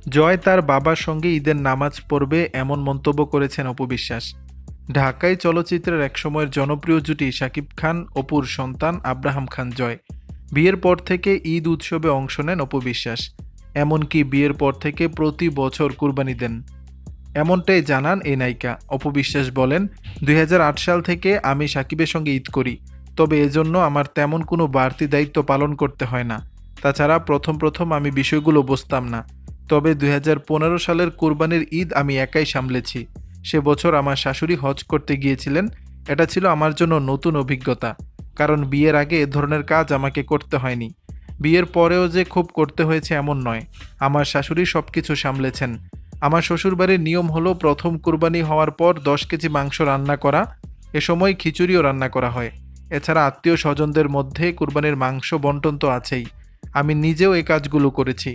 জয় তার বাবার সঙ্গে ঈদের নামাজ পড়বে এমন মন্তব্য করেছেন অপু বিশ্বাস। ঢাকাই চলচ্চিত্রের একসময়ের জনপ্রিয় জুটি শাকিব খান অপুর সন্তান আব্রাহাম খান জয়। বিয়ের পর থেকে ঈদ উৎসবে অংশ নেন অপু বিশ্বাস। এমনকি বিয়ের পর থেকে প্রতি বছর কুরবানি দেন, এমনটাই জানান এই নায়িকা। অপু বিশ্বাস বলেন, ২০০৮ সাল থেকে আমি সাকিবের সঙ্গে ঈদ করি, তবে এজন্য আমার তেমন কোনো বাড়তি দায়িত্ব পালন করতে হয় না। তাছাড়া প্রথম আমি বিষয়গুলো বুঝতাম না, তবে ২০১৫ সালের কোরবানির ঈদ আমি একাই সামলেছি। সে বছর আমার শাশুড়ি হজ করতে গিয়েছিলেন। এটা ছিল আমার জন্য নতুন অভিজ্ঞতা, কারণ বিয়ের আগে এ ধরনের কাজ আমাকে করতে হয়নি। বিয়ের পরেও যে খুব করতে হয়েছে এমন নয়, আমার শাশুড়ি সব কিছু সামলেছেন। আমার শ্বশুরবাড়ির নিয়ম হলো প্রথম কুরবানি হওয়ার পর ১০ কেজি মাংস রান্না করা, এ সময় খিচুড়িও রান্না করা হয়। এছাড়া আত্মীয় স্বজনদের মধ্যে কুরবানির মাংস বন্টন তো আছেই। আমি নিজেও এই কাজগুলো করেছি।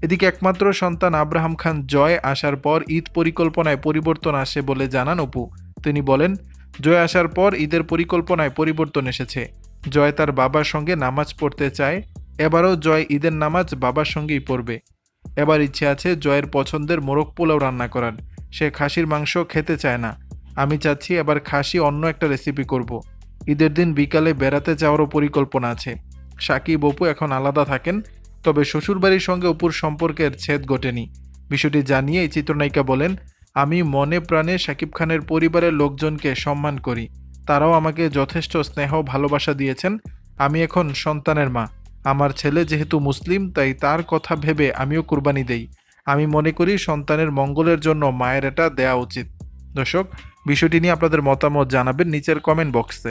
এদিকে একমাত্র সন্তান আব্রাহাম খান জয় আসার পর ঈদ পরিকল্পনায় পরিবর্তন আসে বলে জানান অপু। তিনি বলেন, জয় আসার পর ঈদের পরিকল্পনায় পরিবর্তন এসেছে। জয় তার বাবার সঙ্গে নামাজ পড়তে চায়। এবারও জয় ঈদের নামাজ বাবার সঙ্গেই পড়বে। এবার ইচ্ছে আছে জয়ের পছন্দের মোরগ পোলাও রান্না করার। সে খাসির মাংস খেতে চায় না। আমি চাচ্ছি এবার খাসি অন্য একটা রেসিপি করব। ঈদের দিন বিকালে বেড়াতে যাওয়ারও পরিকল্পনা আছে। সাকিব অপু এখন আলাদা থাকেন, তবে শ্বশুরবাড়ির সঙ্গে অপুর সম্পর্কের ছেদ ঘটেনি। বিষয়টি জানিয়ে এই চিত্রনায়িকা বলেন, আমি মনে প্রাণে সাকিব খানের পরিবারের লোকজনকে সম্মান করি। তারাও আমাকে যথেষ্ট স্নেহ ভালোবাসা দিয়েছেন। আমি এখন সন্তানের মা। আমার ছেলে যেহেতু মুসলিম, তাই তার কথা ভেবে আমিও কুরবানি দেই। আমি মনে করি সন্তানের মঙ্গলের জন্য মায়ের এটা দেয়া উচিত। দর্শক, বিষয়টি নিয়ে আপনাদের মতামত জানাবেন নিচের কমেন্ট বক্সে।